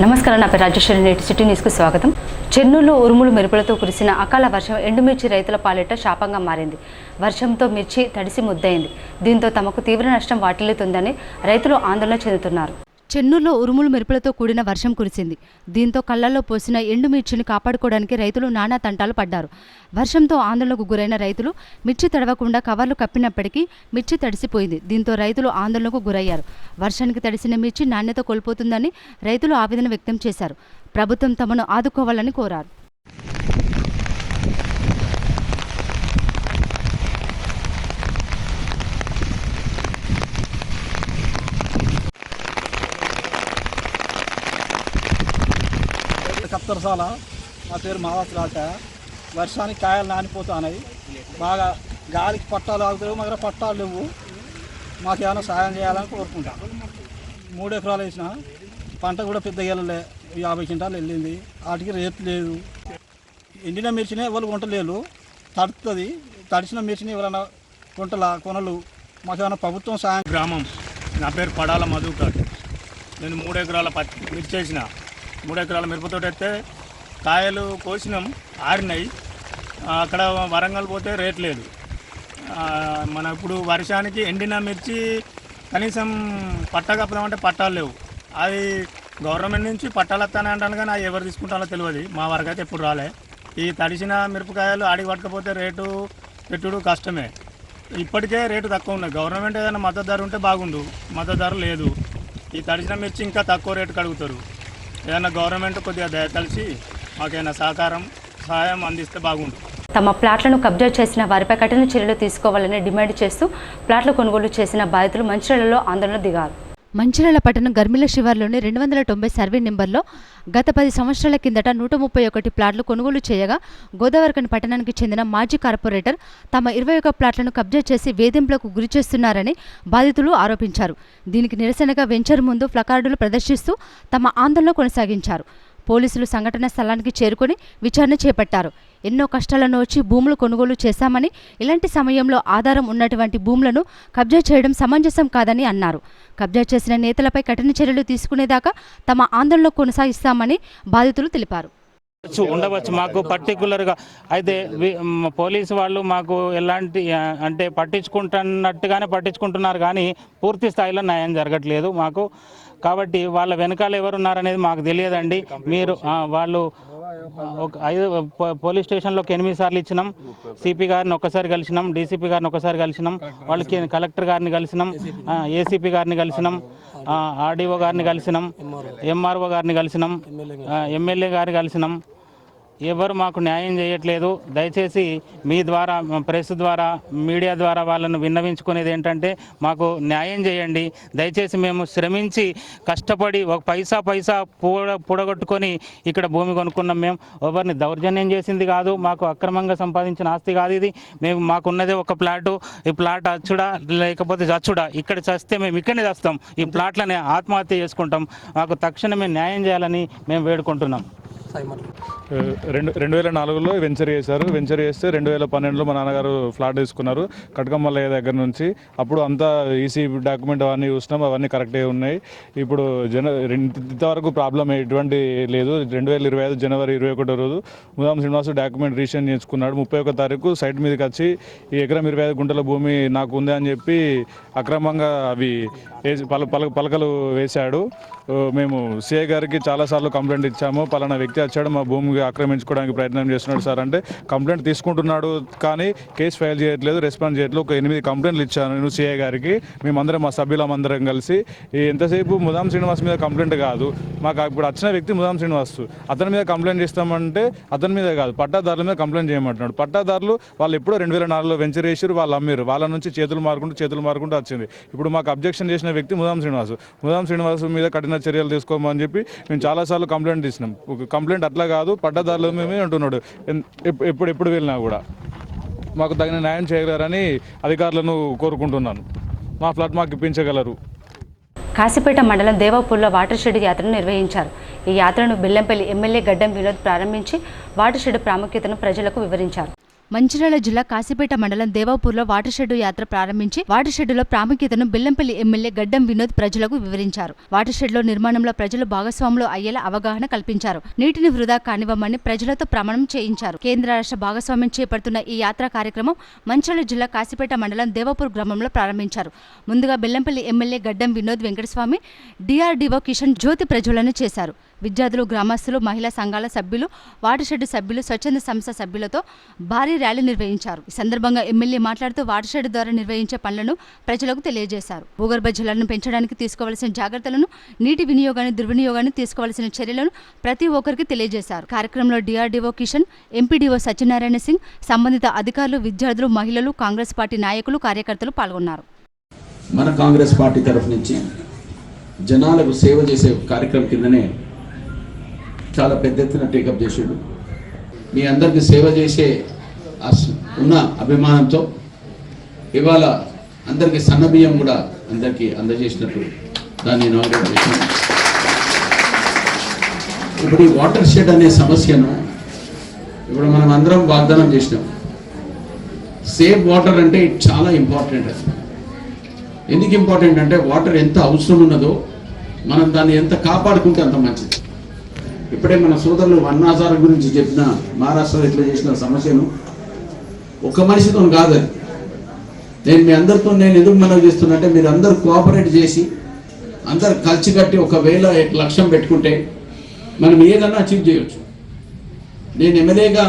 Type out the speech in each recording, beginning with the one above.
నమస్కారం, నా పేరు రాజేశ్వరి. నేటి సిటీ న్యూస్కు స్వాగతం. చెన్నూరులో ఉరుములు మెరుపులతో కురిసిన అకాల వర్షం ఎండుమిర్చి రైతుల పాలిట శాపంగా మారింది. వర్షంతో మిర్చి తడిసి ముద్దయింది. దీంతో తమకు తీవ్ర నష్టం వాటిల్లుతుందని రైతులు ఆందోళన చెందుతున్నారు. చెన్నూరులో ఉరుములు మెరుపులతో కూడిన వర్షం కురిసింది. దీంతో కళ్ళల్లో పోసిన ఎండుమిర్చిని కాపాడుకోవడానికి రైతులు నానా తంటాలు పడ్డారు. వర్షంతో ఆందోళనకు గురైన రైతులు మిర్చి తడవకుండా కవర్లు కప్పినప్పటికీ మిర్చి తడిసిపోయింది. దీంతో రైతులు ఆందోళనకు గురయ్యారు. వర్షానికి తడిసిన మిర్చి నాణ్యత కోల్పోతుందని రైతులు ఆవేదన వ్యక్తం చేశారు. ప్రభుత్వం తమను ఆదుకోవాలని కోరారు. కప్తరసాల నా పేరు మావాస్ రాక. వర్షానికి కాయలు నానిపోతున్నాయి. బాగా గాలికి పట్టాలు ఆగుతాయి, మా దగ్గర పట్టాలు లేవు. మాకేమైనా సహాయం చేయాలని కోరుకుంటా. 3 ఎకరాలు వేసిన పంట కూడా పెద్దగా వెళ్ళలే, 50 క్వింటాలు వెళ్ళింది. వాటికి రేటు లేదు. ఎండిన మిర్చిని ఎవరు కొంటలేరు, తడుతుంది. తడిసిన మిర్చిని ఎవరైనా కొనలు. మాకేమైనా ప్రభుత్వం సహాయం. గ్రామం, నా పేరు పడాల మధుకర్. నేను 3 ఎకరాల మిర్చి వేసిన. 3 ఎకరాల మిరపతోటి అయితే కాయలు కోసినాం, ఆరినాయి. అక్కడ వరంగల్ పోతే రేట్ లేదు. మన ఇప్పుడు వర్షానికి ఎండిన మిర్చి కనీసం పట్ట కప్పదామంటే పట్టాలు లేవు. అది గవర్నమెంట్ నుంచి పట్టాలు వస్తానే అంటాను, కానీ అది ఎవరు తీసుకుంటారో తెలియదు. మా వరకు అయితే ఎప్పుడు రాలే. ఈ తడిసిన మిరపకాయలు ఆడికి పట్టకపోతే రేటు పెట్టుడు కష్టమే. ఇప్పటికే రేటు తక్కువ ఉన్నాయి. గవర్నమెంట్ ఏదైనా మద్దతు ధర ఉంటే బాగుండు, మద్దతు ధర లేదు. ఈ తడిసిన మిర్చి ఇంకా తక్కువ రేటుకి అడుగుతారు. ఏదైనా గవర్నమెంట్ కొద్దిగా దయతలిసి మాకైనా సహాయం అందిస్తే బాగుండు. తమ ప్లాట్లను కబ్జా చేసిన వారిపై కఠిన చర్యలు తీసుకోవాలని డిమాండ్ చేస్తూ ప్లాట్ల కొనుగోలు చేసిన బాధితులు మంచిర్యాలలో ఆందోళన దిగారు. మంచిర్యాల పట్టణం గర్మిల శివార్లోని 290 సర్వే నెంబర్లో గత 10 సంవత్సరాల కిందట 131 ప్లాట్లు కొనుగోలు చేయగా గోదావరిఖని పట్టణానికి చెందిన మాజీ కార్పొరేటర్ తమ 21 ప్లాట్లను కబ్జా చేసి వేధింపులకు గురిచేస్తున్నారని బాధితులు ఆరోపించారు. దీనికి నిరసనగా వెంచర్ ముందు ప్లకార్డులు ప్రదర్శిస్తూ తమ ఆందోళన కొనసాగించారు. పోలీసులు సంఘటన స్థలానికి చేరుకొని విచారణ చేపట్టారు. ఎన్నో కష్టాలను వచ్చి భూములు కొనుగోలు చేశామని, ఇలాంటి సమయంలో ఆధారం ఉన్నటువంటి భూములను కబ్జా చేయడం సమంజసం కాదని అన్నారు. కబ్జా చేసిన నేతలపై కఠిన చర్యలు తీసుకునేదాకా తమ ఆందోళన కొనసాగిస్తామని బాధితులు తెలిపారు. ఉండవచ్చు మాకు పర్టికులర్గా అయితే పోలీసు వాళ్ళు మాకు ఎలాంటి అంటే పట్టించుకుంటున్నట్టుగానే పట్టించుకుంటున్నారు, కానీ పూర్తి స్థాయిలో న్యాయం జరగట్లేదు మాకు. కాబట్టి వాళ్ళ వెనకాల ఎవరున్నారనేది మాకు తెలియదండి. మీరు వాళ్ళు ఒక 5 పోలీస్ స్టేషన్లోకి 8 సార్లు ఇచ్చినాం. సిపి గారిని ఒక్కసారి కలిసినాం, డీసీపీ గారిని ఒకసారి కలిసినాం, వాళ్ళకి కలెక్టర్ గారిని కలిసినాం, ఏసీపీ గారిని కలిసినాం, ఆర్డీఓ గారిని కలిసినాం, ఎంఆర్ఓ గారిని కలిసినాం, ఎమ్మెల్యే గారిని కలిసినాం. ఎవరు మాకు న్యాయం చేయట్లేదు. దయచేసి మీ ద్వారా, ప్రెస్ ద్వారా, మీడియా ద్వారా వాళ్ళను విన్నవించుకునేది ఏంటంటే మాకు న్యాయం చేయండి. దయచేసి మేము శ్రమించి కష్టపడి ఒక పైసా పూడగొట్టుకొని ఇక్కడ భూమి కొనుక్కున్నాం. మేము ఎవరిని దౌర్జన్యం చేసింది కాదు, మాకు అక్రమంగా సంపాదించిన ఆస్తి కాదు ఇది. మాకున్నదే ఒక ప్లాటు. ఈ ప్లాట్ అచ్చుడా లేకపోతే చచ్చుడా, ఇక్కడ చస్తే మేము ఇక్కడనే చస్తాం. ఈ ప్లాట్లనే ఆత్మహత్య చేసుకుంటాం. మాకు తక్షణమే న్యాయం చేయాలని మేము వేడుకుంటున్నాం. 2004లో వెంచర్ చేశారు. వెంచర్ చేస్తే 2012లో మా నాన్నగారు ఫ్లాట్ తీసుకున్నారు కటకమల్లయ్య దగ్గర నుంచి. అప్పుడు అంతా ఈసీ డాక్యుమెంట్ అవన్నీ చూసినాం, అవన్నీ కరెక్టే ఉన్నాయి. ఇప్పుడు ఇంతవరకు ప్రాబ్లం ఎటువంటి లేదు. 2025 జనవరి 21 రోజు ముదాం శ్రీనివాసు డాక్యుమెంట్ రిజిస్ట్రేషన్ చేసుకున్నాడు. 31 తారీఖు సైట్ మీదకి వచ్చి ఈ ఎకరం 25 గుంటల భూమి నాకు ఉంది అని చెప్పి అక్రమంగా అవి పలకలు వేశాడు. మేము సిఐ గారికి చాలాసార్లు కంప్లైంట్ ఇచ్చాము. పలానా వ్యక్తి వచ్చాడు, మా భూమికి ఆక్రమించుకోవడానికి ప్రయత్నం చేస్తున్నాడు సార్ అంటే కంప్లైంట్ తీసుకుంటున్నాడు, కానీ కేసు ఫైల్ చేయట్లేదు, రెస్పాన్స్ చేయట్లేదు. ఒక 8 కంప్లైంట్లు ఇచ్చాను నేను సిఐ గారికి. మేమందరం, మా సభ్యులందరం కలిసి. ఎంతసేపు ముదాం శ్రీనివాస్ మీద కంప్లైంట్ కాదు, మాకు ఇప్పుడు వచ్చిన వ్యక్తి ముదాం శ్రీనివాస్, అతని మీద కంప్లైంట్ చేస్తామంటే అతని మీద కాదు, పట్టాదారుల మీద కంప్లైంట్ చేయమంటున్నాడు. పట్టాదారులు వాళ్ళు ఎప్పుడో 2004లో వెంచర్ చేసారు, వాళ్ళు అమ్మారు. వాళ్ళ నుంచి చేతులు మారుకుంటూ వచ్చింది. ఇప్పుడు మాకు అబ్జెక్షన్ చేసిన వ్యక్తి ముదాం శ్రీనివాస్ మీద కఠిన చర్యలు తీసుకోమని చెప్పి మేము చాలాసార్లు కంప్లైంట్ ఇచ్చినాం. కంప్లైంట్ అట్లా కాదు, పట్టదారులు మేమే అంటున్నాడు. ఎప్పుడు వెళ్ళినా కూడా మాకు తగిన న్యాయం చేయగలరని అధికారులను కోరుకుంటున్నాను. మా ఫ్లాట్ మాకు ఇప్పించగలరు. కాశీపేట మండలం దేవాపూర్లో వాటర్ షెడ్ యాత్రను నిర్వహించారు. ఈ యాత్రను బెల్లంపల్లి ఎమ్మెల్యే గడ్డం వినోద్ ప్రారంభించి వాటర్ షెడ్ ప్రాముఖ్యతను ప్రజలకు వివరించారు. మంచిర్యాల జిల్లా కాశీపేట మండలం దేవాపూర్లో వాటర్ షెడ్ యాత్ర ప్రారంభించి వాటర్ షెడ్డులో ప్రాముఖ్యతను బెల్లంపల్లి ఎమ్మెల్యే గడ్డం వినోద్ ప్రజలకు వివరించారు. వాటర్ షెడ్లో నిర్మాణంలో ప్రజలు భాగస్వాములు అయ్యేలా అవగాహన కల్పించారు. నీటిని వృధా కానివ్వమని ప్రజలతో ప్రమాణం చేయించారు. కేంద్ర రాష్ట్ర భాగస్వామ్యం చేపడుతున్న ఈ యాత్రా కార్యక్రమం మంచిర్యాల జిల్లా కాశీపేట మండలం దేవాపూర్ గ్రామంలో ప్రారంభించారు. ముందుగా బెల్లంపల్లి ఎమ్మెల్యే గడ్డం వినోద్ వెంకటస్వామి డిఆర్డీఓ కిషన్ జ్యోతి ప్రజ్వలన చేశారు. విద్యార్థులు, గ్రామస్తులు, మహిళా సంఘాల సభ్యులు, వాటర్ షెడ్ సభ్యులు, స్వచ్ఛంద సంస్థ సభ్యులతో భారీ ర్యాలీ నిర్వహించారు. ఈ సందర్భంగా ఎమ్మెల్యే మాట్లాడుతూ వాటర్ షెడ్ ద్వారా నిర్వహించే పనులను ప్రజలకు తెలియజేశారు. భూగర్భ జలాలను పెంచడానికి తీసుకోవాల్సిన జాగ్రత్తలను, నీటి వినియోగాన్ని, దుర్వినియోగాన్ని తీసుకోవాల్సిన చర్యలను ప్రతి ఒక్కరికి తెలియజేశారు. కార్యక్రమంలో డిఆర్డీఓ కిషన్, ఎంపీడీఓ సత్యనారాయణ సింగ్, సంబంధిత అధికారులు, విద్యార్థులు, మహిళలు, కాంగ్రెస్ పార్టీ నాయకులు, కార్యకర్తలు పాల్గొన్నారు. మన కాంగ్రెస్ పార్టీ తరఫు నుంచి జనాలకు సేవ చేసే కార్యక్రమం కిందనే చాలా పెద్ద ఎత్తున టేకప్ చేసాడు. మీ అందరికీ సేవ చేసే ఉన్న అభిమానంతో ఇవాళ అందరికీ సన్నబియ్యం కూడా అందరికీ అందజేసినట్టు దాన్ని ఇనాగ్రేట్ చేశాను. ఇప్పుడు ఈ వాటర్ షెడ్ అనే సమస్యను ఇప్పుడు మనం అందరం వాగ్దానం చేసినాం. సేవ్ వాటర్ అంటే చాలా ఇంపార్టెంట్. అది ఎందుకు ఇంపార్టెంట్ అంటే వాటర్ ఎంత అవసరం ఉన్నదో మనం దాన్ని ఎంత కాపాడుకుంటే అంత మంచిది. ఇప్పుడే మన సోదరులు వన్నాసారం గురించి చెప్పిన మహారాష్ట్రలో ఎట్లా చేసిన సమస్యను ఒక మనిషితో కాదు. అది నేను మీ అందరితో నేను ఎందుకు మనవి చేస్తున్నా మీరు అందరూ కోఆపరేట్ చేసి అందరు కలిసి కట్టి ఒకవేళ లక్ష్యం పెట్టుకుంటే మనం ఏదన్నా అచీవ్ చేయవచ్చు. నేను ఎమ్మెల్యేగా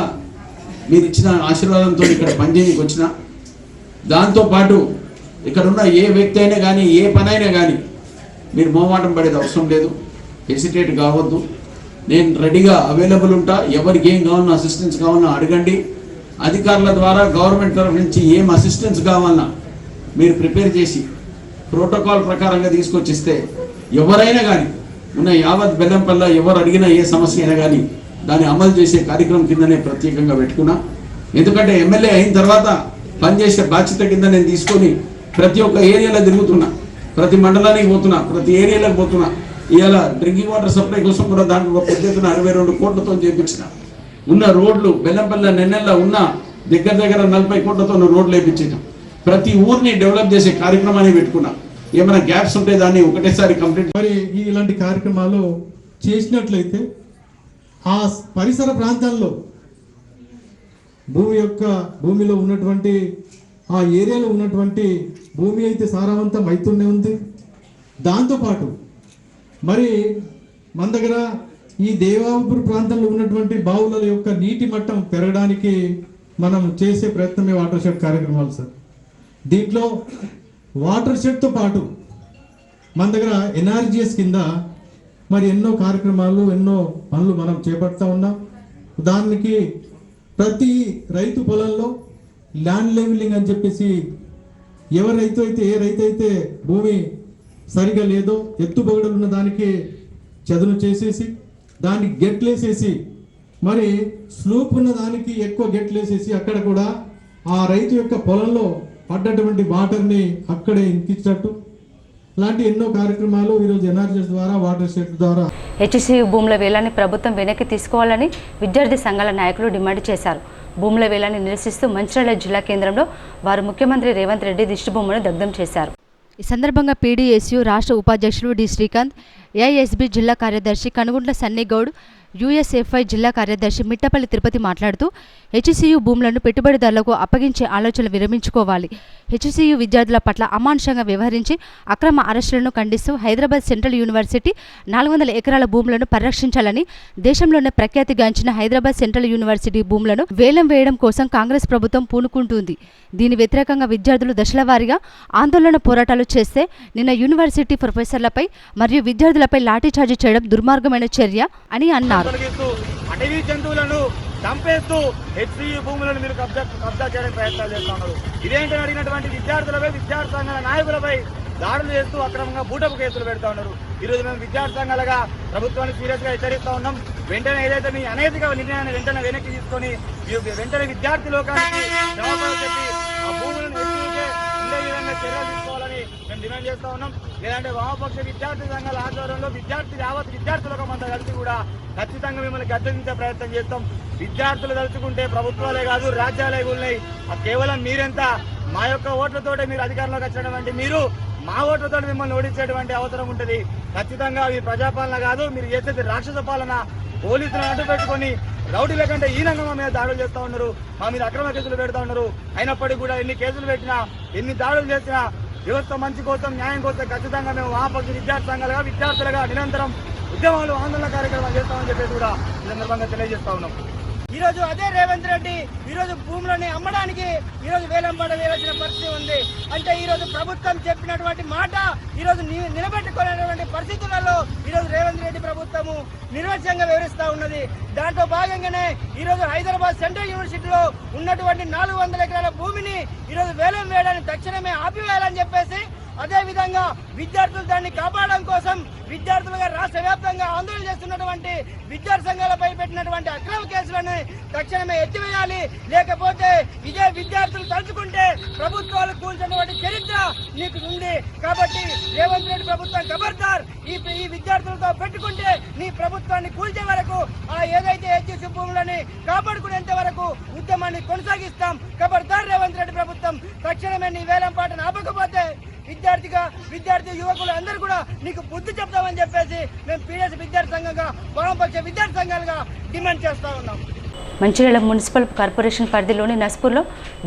మీరు ఇచ్చిన ఆశీర్వాదంతో ఇక్కడ పనిచేయడానికి వచ్చిన దాంతోపాటు ఇక్కడ ఉన్న ఏ వ్యక్తి అయినా కానీ ఏ పని అయినా కానీ మీరు మోమాటం పడేది అవసరం లేదు, హెసిటేట్ కావద్దు. నేను రెడీగా అవైలబుల్ ఉంటా. ఎవరికి ఏం కావాలన్నా అసిస్టెన్స్ కావాలన్నా అడగండి. అధికారుల ద్వారా గవర్నమెంట్ తరఫు నుంచి ఏం అసిస్టెన్స్ కావాలన్నా మీరు ప్రిపేర్ చేసి ప్రోటోకాల్ ప్రకారంగా తీసుకొచ్చిస్తే ఎవరైనా కానీ ఉన్న యావత్ బెల్లంపల్లి ఎవరు అడిగినా ఏ సమస్య అయినా కానీ దాన్ని అమలు చేసే కార్యక్రమం కిందనే ప్రత్యేకంగా పెట్టుకున్నా. ఎందుకంటే ఎమ్మెల్యే అయిన తర్వాత పనిచేసే బాధ్యత కింద నేను తీసుకొని ప్రతి ఒక్క ఏరియాలో తిరుగుతున్నా, ప్రతి మండలానికి పోతున్నా, ప్రతి ఏరియాలకు పోతున్నా. ఇవాళ డ్రింకింగ్ వాటర్ సప్లై కోసం కూడా దాంట్లో ఒక పెద్ద ఎత్తున 62 కోట్లతో చేయించిన ఉన్న రోడ్లు బెల్లంపల్లి నెన్నెల్లో ఉన్న దగ్గర 40 కోట్లతో రోడ్లు వేయించాం. ప్రతి ఊరిని డెవలప్ చేసే కార్యక్రమాన్ని పెట్టుకున్నా. ఏమైనా గ్యాప్స్ ఉంటే దాన్ని ఒకటేసారి కంప్లీట్. మరి ఇలాంటి కార్యక్రమాలు చేసినట్లయితే ఆ పరిసర ప్రాంతాల్లో భూమిలో ఉన్నటువంటి ఆ ఏరియాలో ఉన్నటువంటి భూమి అయితే సారవంతం అవుతూనే ఉంది. దాంతోపాటు మరి మన దగ్గర ఈ దేవాపూర్ ప్రాంతంలో ఉన్నటువంటి బావుల యొక్క నీటి మట్టం పెరగడానికి మనం చేసే ప్రయత్నమే వాటర్ షెడ్ కార్యక్రమాలు సార్. దీంట్లో వాటర్ షెడ్తో పాటు మన దగ్గర ఎన్ఆర్జిఎస్ కింద మరి ఎన్నో కార్యక్రమాలు, ఎన్నో పనులు మనం చేపడతా ఉన్నాం. దానికి ప్రతి రైతు పొలంలో ల్యాండ్ లెవెలింగ్ అని చెప్పేసి ఏ రైతు అయితే భూమి సరిగా లేదో ఎత్తుబొగడలు ఉన్న దానికి చదును చేసేసి దాన్ని గెట్లేసేసి మరి స్లూప్ ఉన్న దానికి ఎక్కువ గెట్లేసేసి అక్కడ కూడా ఆ రైతు యొక్క పొలంలో పడ్డటువంటి వాటర్ని అక్కడే ఇంకించినట్టు లాంటి ఎన్నో కార్యక్రమాలు ఈరోజు ఎన్ఆర్జీఎస్ ద్వారా వాటర్ షెడ్ ద్వారా హెచ్సియు భూముల వేలాన్ని ప్రభుత్వం వెనక్కి తీసుకోవాలని విద్యార్థి సంఘాల నాయకులు డిమాండ్ చేశారు. భూముల వేలాన్ని నిరసిస్తూ మంచిర్యాల జిల్లా కేంద్రంలో వారు ముఖ్యమంత్రి రేవంత్ రెడ్డి దిష్టిబొమ్మను దగ్ధం చేశారు. ఈ సందర్భంగా పీడీఎస్యు రాష్ట్ర ఉపాధ్యక్షులు డి శ్రీకాంత్, ఏఐఎస్బీ జిల్లా కార్యదర్శి కనుగుంట్ల సన్నిగౌడ్, యూఎస్ఎఫ్ఐ జిల్లా కార్యదర్శి మిట్టపల్లి తిరుపతి మాట్లాడుతూ హెచ్సియు భూములను పెట్టుబడిదారులకు అప్పగించే ఆలోచనలు విరమించుకోవాలి. హెచ్సియు విద్యార్థుల పట్ల అమానుషంగా వ్యవహరించి అక్రమ అరెస్టులను ఖండిస్తూ హైదరాబాద్ సెంట్రల్ యూనివర్సిటీ 400 ఎకరాల భూములను పరిరక్షించాలని, దేశంలోనే ప్రఖ్యాతిగాంచిన హైదరాబాద్ సెంట్రల్ యూనివర్సిటీ భూములను వేలం వేయడం కోసం కాంగ్రెస్ ప్రభుత్వం పూనుకుంటుంది. దీని వ్యతిరేకంగా విద్యార్థులు దశలవారీగా ఆందోళన పోరాటాలు చేస్తే నిన్న యూనివర్సిటీ ప్రొఫెసర్లపై మరియు విద్యార్థులపై లాఠీచార్జీ చేయడం దుర్మార్గమైన చర్య అని అన్నారు. అటవీ జంతువులను చంపేస్తూ హెచ్సియు భూములను మీరు కబ్జా చేయడానికి ప్రయత్నాలు చేస్తా ఉన్నారు. ఇదేంటని అడిగినటువంటి విద్యార్థులపై, విద్యార్థి సంఘాల నాయకులపై దాడులు చేస్తూ అక్రమంగా బూటపు కేసులు పెడతా ఉన్నారు. ఈరోజు మేము విద్యార్థి సంఘాలుగా ప్రభుత్వాన్ని సీరియస్ గా హెచ్చరిస్తా ఉన్నాం. వెంటనే ఏదైతే మీ అనైతిక నిర్ణయాన్ని వెంటనే వెనక్కి తీసుకొని వెంటనే విద్యార్థి లోకానికి జవాబు చెప్పి ఆ భూములను హెచ్సియుకే ఉండే విధంగా చర్యలు తీసుకోవాలని మేము డిమాండ్ చేస్తూ ఉన్నాం. లేదంటే వామపక్ష విద్యార్థి సంఘాల ఆధ్వర్యంలో యావత్ విద్యార్థులకు అంతా కలిసి కూడా ఖచ్చితంగా మిమ్మల్ని గద్దెదించే ప్రయత్నం చేస్తాం. విద్యార్థులు తలుచుకుంటే ప్రభుత్వాలే కాదు రాజ్యాలే ఉన్నాయి. కేవలం మీరెంత మా యొక్క ఓట్లతోటే మీరు అధికారంలోకి వచ్చినటువంటి మీరు మా ఓట్లతో మిమ్మల్ని ఓడించేటువంటి అవసరం ఉంటుంది. ఖచ్చితంగా ఇది ప్రజాపాలన కాదు, మీరు చేసేది రాక్షస పాలన. పోలీసులను అడ్డు పెట్టుకొని రౌడీల కంటే ఈనంగా మా మీద దాడులు చేస్తూ ఉన్నారు, మా మీద అక్రమ కేసులు పెడతా ఉన్నారు. అయినప్పటికీ కూడా ఎన్ని కేసులు పెట్టినా ఎన్ని దాడులు చేసినా వ్యవస్థ మంచి కోసం న్యాయం కోసం ఖచ్చితంగా మేము వామపక్ష విద్యార్థి సంఘాలుగా విద్యార్థులుగా నిరంతరం ఉద్యమాలు ఆందోళన కార్యక్రమాలు చేస్తామని చెప్పేసి కూడా ఈ సందర్భంగా తెలియజేస్తా ఉన్నాం. ఈరోజు అదే రేవంత్ రెడ్డి ఈరోజు భూములని అమ్మడానికి ఈరోజు వేలంపాట వేయాల్సిన పరిస్థితి ఉంది. అంటే ఈరోజు ప్రభుత్వం చెప్పినటువంటి మాట ఈరోజు నిలబెట్టుకునేటువంటి పరిస్థితులలో ఈరోజు రేవంత్ రెడ్డి ప్రభుత్వము నిర్లక్ష్యంగా వివరిస్తూ ఉన్నది. దాంట్లో భాగంగానే ఈరోజు హైదరాబాద్ సెంట్రల్ యూనివర్సిటీలో ఉన్నటువంటి 400 ఎకరాల భూమిని ఈరోజు వేలం వేయడానికి తక్షణమే ఆపివేయాలని చెప్పేసి, అదేవిధంగా విద్యార్థులు దాన్ని కాపాడడం కోసం విద్యార్థులుగా రాష్ట్ర వ్యాప్తంగా ఆందోళన చేస్తున్నటువంటి విద్యార్థి సంఘాలపై పెట్టినటువంటి అక్రమ కేసులను తక్షణమే ఎత్తివేయాలి. లేకపోతే ఇదే విద్యార్థులు తలుచుకుంటే ప్రభుత్వాలు కూల్చినటువంటి చరిత్ర నీకు ఉంది. కాబట్టి రేవంత్ రెడ్డి ప్రభుత్వం ఖబర్దార్, ఈ విద్యార్థులతో పెట్టుకుంటే నీ ప్రభుత్వాన్ని కూల్చే వరకు ఏదైతే హెచ్ఎస్ భూములని కాపాడుకునేంత వరకు ఉద్యమాన్ని కొనసాగిస్తాం. ఖబర్దార్ రేవంత్ రెడ్డి ప్రభుత్వం, తక్షణమే నీ వేలం పాటను ఆపకపోతే విద్యార్థి యువకులు అందరూ కూడా నీకు బుద్ధి చెప్తామని చెప్పేసి మేము పీడిఎస్ విద్యార్థి సంఘంగా వామపక్ష విద్యార్థి సంఘాలుగా డిమాండ్ చేస్తా ఉన్నాం. మంచిర్యాల మున్సిపల్ కార్పొరేషన్ పరిధిలోని నస్పూర్లో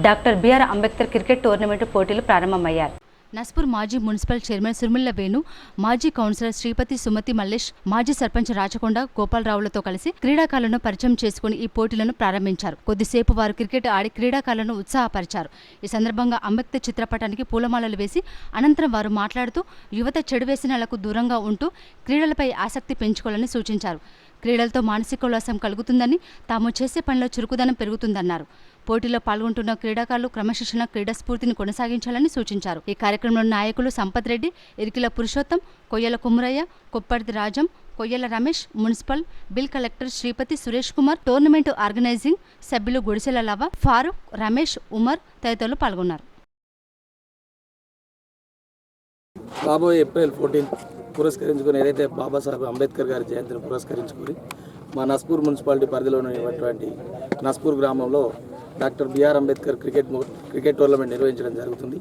doctor BR Ambedkar cricket tournament పోటీలు ప్రారంభమయ్యాయి. నస్పూర్ మాజీ మున్సిపల్ చైర్మన్ సుర్మిల్ల వేణు, మాజీ కౌన్సిలర్ శ్రీపతి సుమతి మల్లేష్, మాజీ సర్పంచ్ రాచకొండ గోపాలరావులతో కలిసి క్రీడాకారులను పరిచయం చేసుకుని ఈ పోటీలను ప్రారంభించారు. కొద్దిసేపు వారు క్రికెట్ ఆడి క్రీడాకారులను ఉత్సాహపరిచారు. ఈ సందర్భంగా అంబేద్కర్ చిత్రపటానికి పూలమాలలు వేసి అనంతరం వారు మాట్లాడుతూ యువత చెడు వ్యసనాలకు దూరంగా ఉంటూ క్రీడలపై ఆసక్తి పెంచుకోవాలని సూచించారు. క్రీడలతో మానసికోల్లాసం కలుగుతుందని, తాము చేసే పనిలో చురుకుదనం పెరుగుతుందన్నారు. పోటీలో పాల్గొంటున్న క్రీడాకారులు క్రమశిక్షణ క్రీడా స్ఫూర్తిని కొనసాగించాలని సూచించారు. ఈ కార్యక్రమంలో నాయకులు Sampath Reddy, Irikila Purushottam, Koyyala Kumaraiah, Kopparthi Rajam, Koyyala Ramesh, municipal bill collector Sripathi Suresh Kumar, tournament organising సభ్యులు గుడిసెల లవ, ఫారూక్, రమేష్, ఉమర్ తదితరులు పాల్గొన్నారు. రాబోయే ఏప్రిల్ 14 పురస్కరించుకొని ఏదైతే బాబాసాహెబ్ అంబేద్కర్ గారి జయంతిని పురస్కరించుకొని మా నస్పూర్ మున్సిపాలిటీ పరిధిలో ఉన్నటువంటి నస్పూర్ గ్రామంలో doctor BR Ambedkar cricket tournament నిర్వహించడం జరుగుతుంది.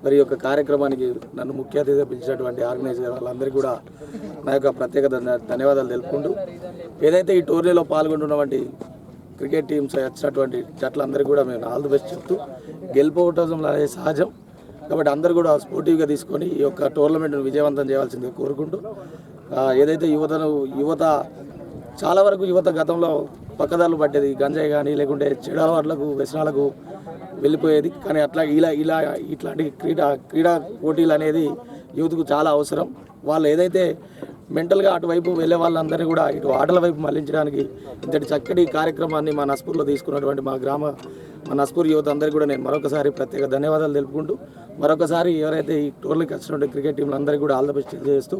మరి యొక్క కార్యక్రమానికి నన్ను ముఖ్య అతిథిగా పిలిచినటువంటి ఆర్గనైజర్ వాళ్ళందరికీ కూడా నా యొక్క ప్రత్యేక ధన్యవాదాలు తెలుపుకుంటూ, ఏదైతే ఈ టోర్నీలో పాల్గొంటున్నటువంటి క్రికెట్ టీమ్స్ వచ్చినటువంటి జట్లందరికీ కూడా మేము ఆల్ ది బెస్ట్ చెప్తూ, గెలుపోవటం అనేది సహజం కాబట్టి అందరూ కూడా స్పోర్టివ్గా తీసుకొని ఈ యొక్క టోర్నమెంట్ను విజయవంతం చేయాల్సిందిగా కోరుకుంటూ, ఏదైతే యువత చాలా వరకు యువత గతంలో పక్కదారులు పట్టేది, గంజాయి కానీ లేకుంటే చెడు అలవాట్లకు వ్యసనాలకు వెళ్ళిపోయేది. కానీ ఇట్లాంటి క్రీడా పోటీలు అనేది యూత్కు చాలా అవసరం. వాళ్ళు ఏదైతే మెంటల్గా అటువైపు వెళ్ళే వాళ్ళందరినీ కూడా ఇటు ఆటల వైపు మళ్లించడానికి ఇంతటి చక్కటి కార్యక్రమాన్ని మా నస్పూర్లో తీసుకున్నటువంటి మా నస్పూర్ యువత అందరికీ కూడా నేను మరొకసారి ప్రత్యేక ధన్యవాదాలు తెలుపుకుంటూ, మరొకసారి ఎవరైతే ఈ టోర్నీకి వచ్చినటువంటి క్రికెట్ టీంలు అందరికీ కూడా ఆల్ ద బెస్ట్ చేస్తూ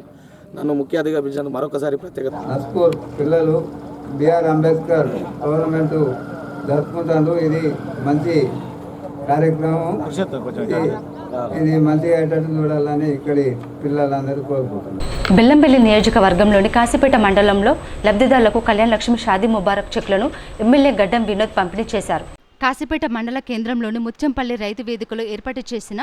నన్ను ముఖ్య అతిథిగా పిలిచినందుకు మరొకసారి ప్రత్యేక. నస్పూర్ పిల్లలు బిఆర్ అంబేద్కర్ టోర్నమెంట్ జరుపుకుంటారు. ఇది మంచి కార్యక్రమం, ఇది మంచిగా అయ్యేటట్టు చూడాలని ఇక్కడి పిల్లలందరూ కోరుకుంటున్నారు. బెల్లంపల్లి నియోజకవర్గంలోని కాశీపేట మండలంలో లబ్ధిదారులకు కళ్యాణ లక్ష్మి షాదీ ముబారక్ చెక్లను ఎమ్మెల్యే గడ్డం వినోద్ పంపిణీ చేశారు. కాశీపేట మండల కేంద్రంలోని ముత్యంపల్లి రైతు వేదికలో ఏర్పాటు చేసిన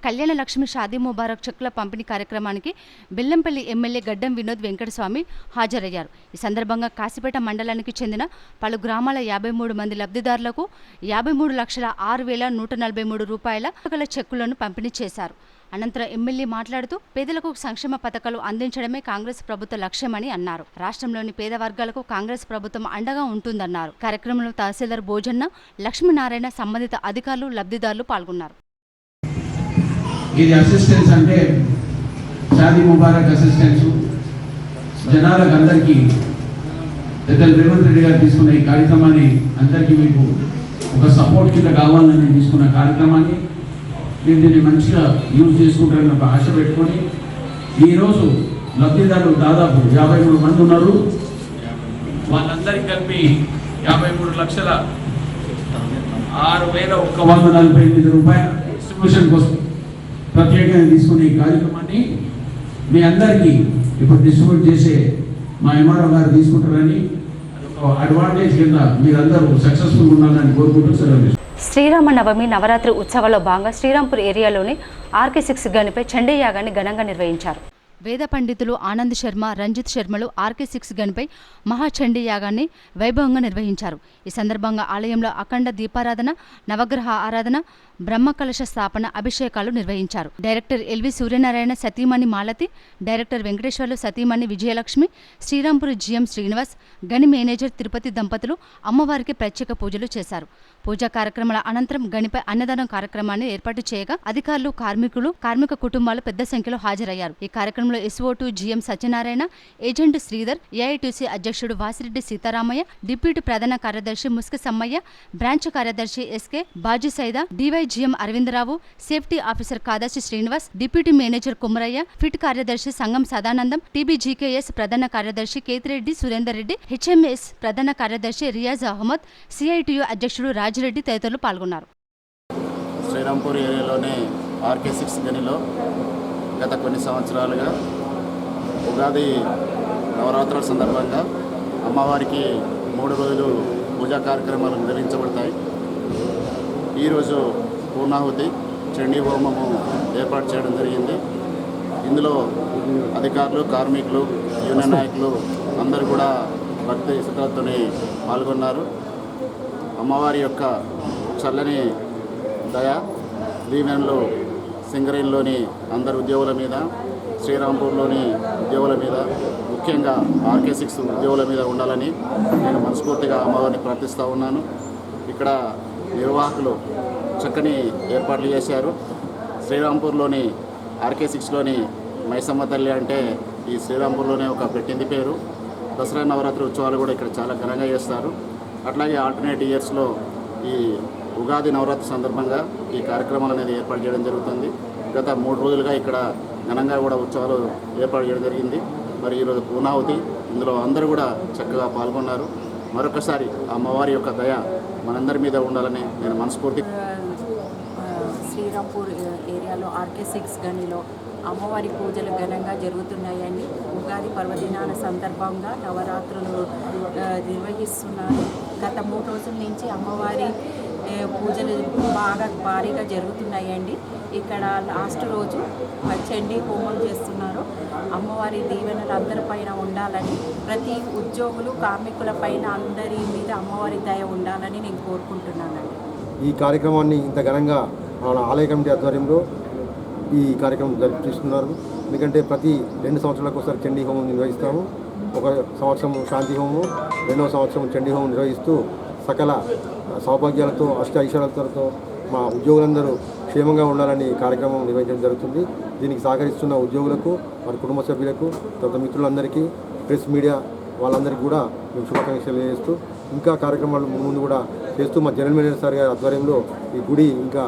కళ్యాణ లక్ష్మి షాదీ ముబారక్ చెక్ల పంపిణీ కార్యక్రమానికి బెల్లంపల్లి ఎమ్మెల్యే గడ్డం వినోద్ వెంకటస్వామి హాజరయ్యారు. ఈ సందర్భంగా కాశీపేట మండలానికి చెందిన పలు గ్రామాల 53 మంది లబ్ధిదారులకు 53,06,143 రూపాయల చెక్కులను పంపిణీ చేశారు. అనంతరం ఎమ్మెల్యే మాట్లాడుతూ పేదలకు సంక్షేమ పథకాలు అందించడమే కాంగ్రెస్ ప్రభుత్వ లక్ష్యమని అన్నారు. రాష్ట్రంలోని పేద వర్గాలకు కాంగ్రెస్ ప్రభుత్వం అండగా ఉంటుందన్నారు. కార్యక్రమంలో తహసీల్దార్ భోజన్న, లక్ష్మీనారాయణ, సంబంధిత అధికారులు, లబ్ధిదారులు పాల్గొన్నారు. ఇది అసిస్టెన్స్ అంటే షాదీ ముబారక్ అసిస్టెన్స్ జనాలకు అందరికీ పెద్దలు రేవంత్ రెడ్డి గారు తీసుకున్న ఈ కార్యక్రమాన్ని అందరికీ మీకు ఒక సపోర్ట్ కింద కావాలని తీసుకున్న కార్యక్రమాన్ని మీరు దీన్ని మంచిగా యూజ్ చేసుకుంటారని ఒక ఆశ పెట్టుకొని ఈరోజు లబ్ధిదారులు దాదాపు 53 మంది ఉన్నారు. వాళ్ళందరికీ కలిపి 53,06,148 రూపాయల డిస్ట్రిబ్యూషన్కి వస్తుంది. ప్రత్యేకంగా తీసుకునే ఈ కార్యక్రమాన్ని మీ అందరికీ ఇప్పుడు డిస్ట్రిబ్యూట్ చేసే మా ఎంఆర్ఓ గారు తీసుకుంటారని అడ్వాంటేజ్ కింద మీరందరూ సక్సెస్ఫుల్ ఉండాలని కోరుకుంటూ సెలవు. శ్రీరామనవమి నవరాత్రి ఉత్సవాల్లో భాగంగా శ్రీరాంపూర్ ఏరియాలోని RK6 గనిపై చండీ యాగాన్ని ఘనంగా నిర్వహించారు. వేద పండితులు ఆనంద్ శర్మ, రంజిత్ శర్మలు RK6 గనిపై మహాచండీ యాగాన్ని వైభవంగా నిర్వహించారు. ఈ సందర్భంగా ఆలయంలో అఖండ దీపారాధన, నవగ్రహ ఆరాధన, బ్రహ్మ కలశ స్థాపన, అభిషేకాలు నిర్వహించారు. డైరెక్టర్ ఎల్వి సూర్యనారాయణ సతీమణి మాలతి, డైరెక్టర్ వెంకటేశ్వర్లు సతీమణి విజయలక్ష్మి, శ్రీరాంపూర్ GM శ్రీనివాస్, గని మేనేజర్ తిరుపతి దంపతులు అమ్మవారికి ప్రత్యేక పూజలు చేశారు. పూజా కార్యక్రమాల అనంతరం గనిపై అన్నదానం కార్యక్రమాన్ని ఏర్పాటు చేయగా అధికారులు, కార్మికులు, కార్మిక కుటుంబాలు పెద్ద సంఖ్యలో హాజరయ్యారు. ఈ కార్యక్రమంలో SO2 GM Satyanarayana, agent Sridhar, AITC అధ్యక్షుడు వాసిరెడ్డి సీతారామయ్య, డిప్యూటీ ప్రధాన కార్యదర్శి ముస్క సమ్మయ్య, బ్రాంచ్ కార్యదర్శి SK Baji Saida, DYGM Aravind Rao, safety officer Kadasi Srinivas, deputy manager Kumaraiah, pit కార్యదర్శి సంగం సదానందం, TBGKS ప్రధాన కార్యదర్శి కేతిరెడ్డి సురేందర్ రెడ్డి, HMS ప్రధాన కార్యదర్శి రియాజ్ అహ్మద్, CITU అధ్యక్షుడు రాజిరెడ్డి తదితరులు పాల్గొన్నారు. శ్రీరాంపూర్ ఏరియాలోని RK6 గనిలో గత కొన్ని సంవత్సరాలుగా ఉగాది నవరాత్రుల సందర్భంగా అమ్మవారికి 3 రోజులు పూజా కార్యక్రమాలు నిర్వహించబడతాయి. ఈరోజు పూర్ణాహుతి, చండీ హోమము ఏర్పాటు చేయడం జరిగింది. ఇందులో అధికారులు, కార్మికులు, యూనియన్ నాయకులు అందరూ కూడా భక్తి శ్రద్ధలతో పాల్గొన్నారు. అమ్మవారి యొక్క చల్లని దయ, దీవెనలు సింగరేణిలోని అందరు ఉద్యోగుల మీద, శ్రీరాంపూర్లోని ఉద్యోగుల మీద, ముఖ్యంగా RK6 ఉద్యోగుల మీద ఉండాలని నేను మనస్ఫూర్తిగా అమ్మవారిని ప్రార్థిస్తూ ఉన్నాను. ఇక్కడ నిర్వాహకులు చక్కని ఏర్పాట్లు చేశారు. శ్రీరాంపూర్లోని RK6లోని మైసమ్మ తల్లి అంటే ఈ శ్రీరాంపూర్లోనే ఒక పెట్టింది పేరు. దసరా నవరాత్రి ఉత్సవాలు కూడా ఇక్కడ చాలా ఘనంగా చేస్తారు. అట్లాగే ఆల్టర్నేట్ ఇయర్స్లో ఈ ఉగాది నవరాత్రి సందర్భంగా ఈ కార్యక్రమాలు అనేది ఏర్పాటు చేయడం జరుగుతుంది. గత 3 రోజులుగా ఇక్కడ ఘనంగా కూడా ఉత్సవాలు ఏర్పాటు చేయడం జరిగింది. మరి ఈరోజు పూర్ణాహుతి, ఇందులో అందరూ కూడా చక్కగా పాల్గొన్నారు. మరొకసారి అమ్మవారి యొక్క దయ మనందరి మీద ఉండాలని నేను మనస్ఫూర్తి. శ్రీరాంపూర్ ఏరియాలో RK6 గనిలో అమ్మవారి పూజలు ఘనంగా జరుగుతున్నాయండి. ఉగాది పర్వదినాల సందర్భంగా నవరాత్రులు నిర్వహిస్తున్నారు. గత 3 రోజుల నుంచి అమ్మవారి పూజలు బాగా భారీగా జరుగుతున్నాయండి. ఇక్కడ లాస్ట్ రోజు చండీ హోమం చేస్తున్నారు. అమ్మవారి దీవెనలు అందరిపైన ఉండాలని, ప్రతి ఉద్యోగులు, కార్మికుల పైన అందరి మీద అమ్మవారి దయ ఉండాలని నేను కోరుకుంటున్నానండి. ఈ కార్యక్రమాన్ని ఇంత ఘనంగా మన ఆలయ కమిటీ ఆధ్వర్యంలో ఈ కార్యక్రమం జరిపిస్తున్నారు. ఎందుకంటే ప్రతి 2 సంవత్సరాలకు ఒకసారి చండీ హోమం నిర్వహిస్తాము. ఒక సంవత్సరం శాంతి హోమం, 2వ సంవత్సరం చండీ హోమం నిర్వహిస్తూ సకల సౌభాగ్యాలతో, అష్ట ఐశ్వర్యాలతో మా ఉద్యోగులందరూ క్షేమంగా ఉండాలని కార్యక్రమం నిర్వహించడం జరుగుతుంది. దీనికి సహకరిస్తున్న ఉద్యోగులకు, వారి కుటుంబ సభ్యులకు, తర్వాత మిత్రులందరికీ, ప్రెస్ మీడియా వాళ్ళందరికీ కూడా మేము శుభాకాంక్షలు తెలియజేస్తూ ఇంకా కార్యక్రమాలు ముందు కూడా చేస్తూ మా జనరల్ మేనేజర్ సార్ గారి ఆధ్వర్యంలో ఈ గుడి ఇంకా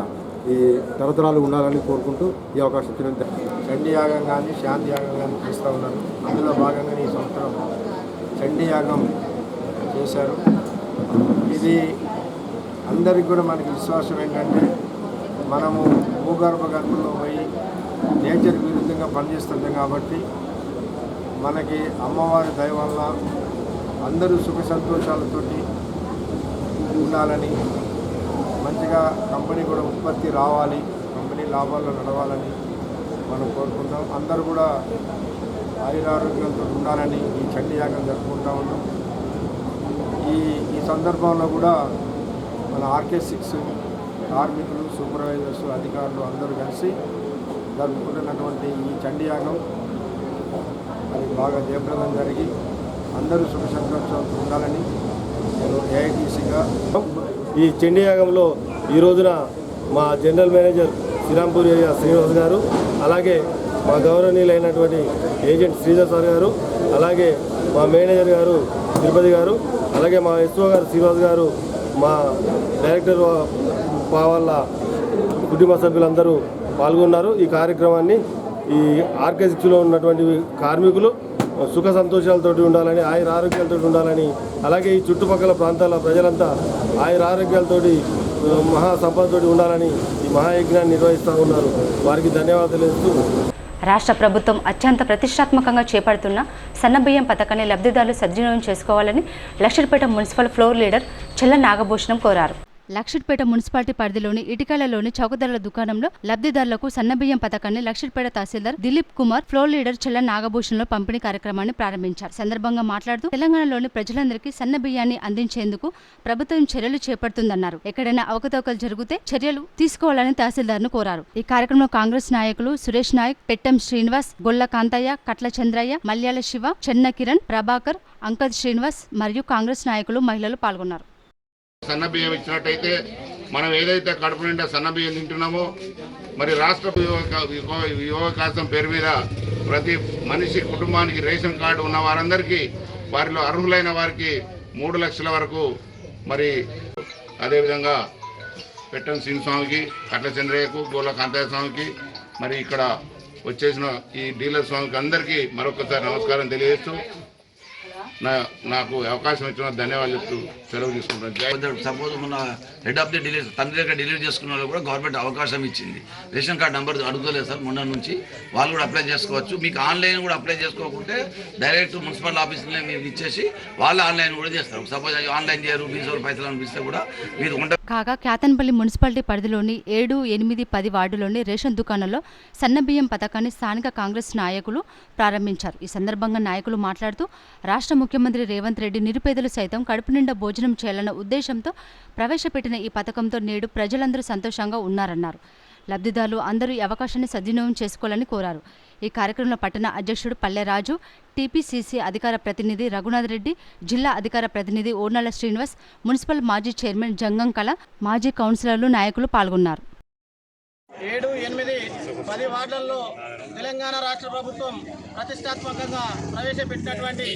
ఈ తరతరాలు ఉండాలని కోరుకుంటూ ఈ అవకాశం ఇచ్చినంత. చండీ యాగం కానీ శాంతి యాగం కానీ చేస్తూ ఉన్నారు. అందులో భాగంగా ఈ సంవత్సరం చండీ యాగం చేశారు. ఇది అందరికీ కూడా మనకి విశ్వాసం ఏంటంటే, మనము భూగర్భ గర్భంలో పోయి నేచర్ విరుద్ధంగా పనిచేస్తుంటాం కాబట్టి మనకి అమ్మవారి దయ వల్ల అందరూ సుఖ సంతోషాలతోటి ఉండాలని, మంచిగా కంపెనీ కూడా ఉత్పత్తి రావాలి, కంపెనీ లాభాల్లో నడవాలని మనం కోరుకుంటాం. అందరూ కూడా ఆయురారోగ్యాలతో ఉండాలని ఈ చండీ యాగం జరుపుకుంటూ ఉన్నాం. ఈ సందర్భంలో కూడా మన RK6 కార్మికులు, సూపర్వైజర్స్, అధికారులు అందరూ కలిసి జరుపుకుంటున్నటువంటి ఈ చండీ యాగం అది బాగా జయప్రదం జరిగి అందరూ సుఖ సంతోషాలతో ఉండాలని నేను AITCగా ఈ చండీ యాగంలో ఈ రోజున మా general manager Srirampur area Srinivas గారు, అలాగే మా గౌరవనీయులైనటువంటి ఏజెంట్ శ్రీధర్ సార్ గారు, అలాగే మా మేనేజర్ గారు తిరుపతి గారు, అలాగే మా SO గారు శ్రీనివాస్ గారు, మా డైరెక్టర్ వాళ్ళ కుటుంబ సభ్యులందరూ పాల్గొన్నారు. ఈ కార్యక్రమాన్ని ఈ RK6లో ఉన్నటువంటి కార్మికులు, సుఖ సంతోషాలతో ఉండాలని, ఆయుర ఆరోగ్యాలతో ఉండాలని, అలాగే ఈ చుట్టుపక్కల ప్రాంతాల ప్రజలంతా ఆయుర ఆరోగ్యాలతోటి మహా సంపదతోటి ఉండాలని ఈ మహాయజ్ఞాన్ని నిర్వహిస్తూ ఉన్నారు. వారికి ధన్యవాదాలు తెలుస్తూ రాష్ట్ర ప్రభుత్వం అత్యంత ప్రతిష్టాత్మకంగా చేపడుతున్న సన్నబియ్యం పథకాన్ని లబ్ధిదారులు సద్వినియోగం చేసుకోవాలని లక్షిట్పేట మున్సిపల్ ఫ్లోర్ లీడర్ చెల్ల నాగభూషణం కోరారు. లక్షిట్పేట మున్సిపాలిటీ పరిధిలోని ఇటికలలోని చౌకధరల దుకాణంలో లబ్ధిదారులకు సన్నబియ్యం పథకాన్ని లక్షిట్పేట తహసీల్దార్ దిలీప్ కుమార్ ఫ్లోర్ లీడర్ చెల్ల నాగభూషణంలో పంపిణీ కార్యక్రమాన్ని ప్రారంభించారు. సందర్భంగా మాట్లాడుతూ తెలంగాణలోని ప్రజలందరికీ సన్నబియ్యాన్ని అందించేందుకు ప్రభుత్వం చర్యలు చేపడుతుందన్నారు. ఎక్కడైనా అవకతవకలు జరిగితే చర్యలు తీసుకోవాలని తహసీల్దార్ను కోరారు. ఈ కార్యక్రమంలో కాంగ్రెస్ నాయకులు సురేష్ నాయక్, పెట్టెం శ్రీనివాస్, గొల్ల కాంతయ్య, కట్ల చంద్రయ్య, మల్యాల శివ, చెన్న కిరణ్, ప్రభాకర్, అంకద్ శ్రీనివాస్ మరియు కాంగ్రెస్ నాయకులు, మహిళలు పాల్గొన్నారు. సన్నబియ్యం ఇచ్చినట్టయితే మనం ఏదైతే కడుపు నిండా సన్నబియ్యం తింటున్నామో, మరి రాష్ట్ర యువకాశం పేరు మీద ప్రతి మనిషి కుటుంబానికి రేషన్ కార్డు ఉన్న వారందరికీ, వారిలో అర్హులైన వారికి 3 లక్షల వరకు, మరి అదేవిధంగా పెట్టం సింగ్ స్వామికి, కట్ల చంద్రయ్యకు, గోళ్ళ కాంతయ్య స్వామికి, మరి ఇక్కడ వచ్చేసిన ఈ డీలర్ స్వామికి అందరికీ మరొకసారి నమస్కారం తెలియజేస్తూ నాకు అవకాశం ఇచ్చిన ధన్యవాదాలు చెప్తూ సెలవు తీసుకుంటాను. సపోజ్ మన హెడ్ ఆఫ్ ది డెలివరీ తండ్రి దగ్గర డెలివరీ చేసుకున్న వాళ్ళు కూడా గవర్నమెంట్ అవకాశం ఇచ్చింది. రేషన్ కార్డు నెంబర్ అడుగుతలేదు సార్ మొన్న నుంచి, వాళ్ళు కూడా అప్లై చేసుకోవచ్చు. మీకు ఆన్లైన్ కూడా అప్లై చేసుకోకుంటే డైరెక్ట్ మున్సిపల్ ఆఫీస్లో మీరు ఇచ్చేసి వాళ్ళు ఆన్లైన్ కూడా చేస్తారు. సపోజ్ ఆన్లైన్ చేయరు, బీసోలు పైసలు అనిపిస్తే కూడా మీరు కాగా క్యాతన్పల్లి మున్సిపాలిటీ పరిధిలోని 7, 8, 10 వార్డులోని రేషన్ దుకాణంలో సన్నబియ్యం పథకాన్ని స్థానిక కాంగ్రెస్ నాయకులు ప్రారంభించారు. ఈ సందర్భంగా నాయకులు మాట్లాడుతూ రాష్ట్ర ముఖ్యమంత్రి రేవంత్ రెడ్డి నిరుపేదలు సైతం కడుపు నిండా భోజనం చేయాలన్న ఉద్దేశంతో ప్రవేశపెట్టిన ఈ పథకంతో నేడు ప్రజలందరూ సంతోషంగా ఉన్నారన్నారు. లబ్ధిదారులు అందరూ ఈ అవకాశాన్ని సద్వినియోగం చేసుకోవాలని కోరారు. ఈ కార్యక్రమంలో పట్టణ అధ్యక్షుడు పల్లెరాజు, టీపీసీసీ అధికార ప్రతినిధి రఘునాథ్ రెడ్డి, జిల్లా అధికార ప్రతినిధి ఓర్నాల శ్రీనివాస్, మున్సిపల్ మాజీ చైర్మన్ జంగం కళ, మాజీ కౌన్సిలర్లు, నాయకులు పాల్గొన్నారు. 7, 8, 10 వార్డులలో తెలంగాణ రాష్ట్ర ప్రభుత్వం ప్రతిష్టాత్మకంగా ప్రవేశపెట్టినటువంటి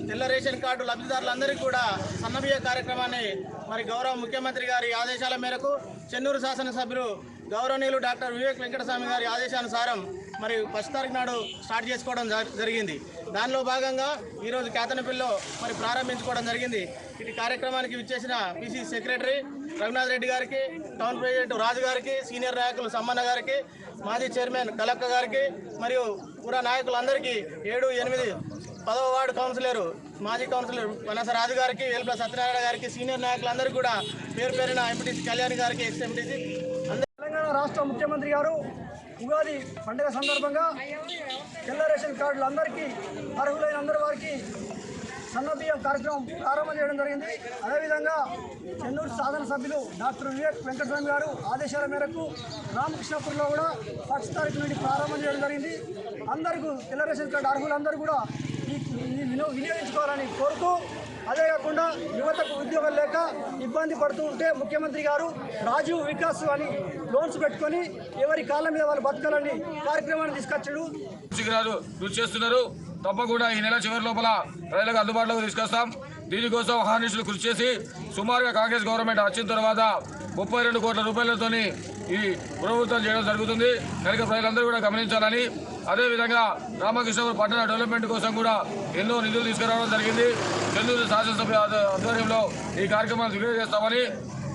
తెల్ల రేషన్ కార్డు లబ్ధిదారులందరికీ కూడా సన్నబియ్య కార్యక్రమాన్ని మరి గౌరవ ముఖ్యమంత్రి గారి ఆదేశాల మేరకు చెన్నూరు శాసనసభ్యులు గౌరవనీయులు డాక్టర్ వివేక్ వెంకటస్వామి గారి ఆదేశానుసారం మరి 1 తారీఖు నాడు స్టార్ట్ చేసుకోవడం జరిగింది. దానిలో భాగంగా ఈరోజు కేతనపల్లిలో మరి ప్రారంభించుకోవడం జరిగింది. ఇటు కార్యక్రమానికి విచ్చేసిన పీసీ సెక్రటరీ రఘునాథ్ రెడ్డి గారికి, టౌన్ ప్రెసిడెంట్ రాజు గారికి, సీనియర్ నాయకులు సమ్మన్న గారికి, మాజీ చైర్మన్ కలక్క గారికి మరియు పూరా నాయకులందరికీ 7, 8, 10వ వార్డు కౌన్సిలర్, మాజీ కౌన్సిలర్ పనస రాజు గారికి, వేల్పుల సత్యనారాయణ గారికి, సీనియర్ నాయకులందరికీ కూడా పేరు పేరున ఎంపీటీసీ కళ్యాణ్ గారికి, ఎక్స్ ఎంపీటీసీ తెలంగాణ రాష్ట్ర ముఖ్యమంత్రి గారు ఉగాది పండుగ సందర్భంగా తెల్ల రేషన్ కార్డులందరికీ అర్హులైన అందరి వారికి సన్నబియ్యం కార్యక్రమం ప్రారంభం చేయడం జరిగింది. అదేవిధంగా చెన్నూరు శాసనసభ్యులు డాక్టర్ వివేక్ వెంకటస్వామి గారు ఆదేశాల మేరకు రామకృష్ణపూర్లో కూడా 1 తారీఖు నుండి ప్రారంభం చేయడం జరిగింది. అందరికీ తెల్ల రేషన్ కార్డు అర్హులందరూ కూడా వినియోగించుకోవాలని కోరుతూ, అదే కాకుండా యువతకు ఉద్యోగాలు లేక ఇబ్బంది పడుతూ ఉంటే ముఖ్యమంత్రి గారు రాజీవ్ వికాస్ అని లోన్స్ పెట్టుకొని ఎవరి కాళ్ళ మీద వాళ్ళు బతకాలని కార్యక్రమాన్ని తీసుకొచ్చాడు. కృషి చేస్తున్నారు. తప్పకుండా ఈ నెల చివరి లోపల ప్రజలకు అందుబాటులోకి తీసుకొస్తాం. దీనికోసం హానిస్టులు కృషి చేసి సుమారుగా కాంగ్రెస్ గవర్నమెంట్ వచ్చిన తర్వాత 32 కోట్ల రూపాయలతో ఈ ప్రభుత్వం చేయడం జరుగుతుంది. కనుక ప్రజలందరూ కూడా గమనించాలని, అదేవిధంగా రామకృష్ణపూర్ పట్టణ డెవలప్మెంట్ కోసం కూడా ఎన్నో నిధులు తీసుకురావడం జరిగింది. చెన్నూరు శాసనసభ ఆధ్వర్యంలో ఈ కార్యక్రమాన్ని దిగ్విజయం చేస్తామని,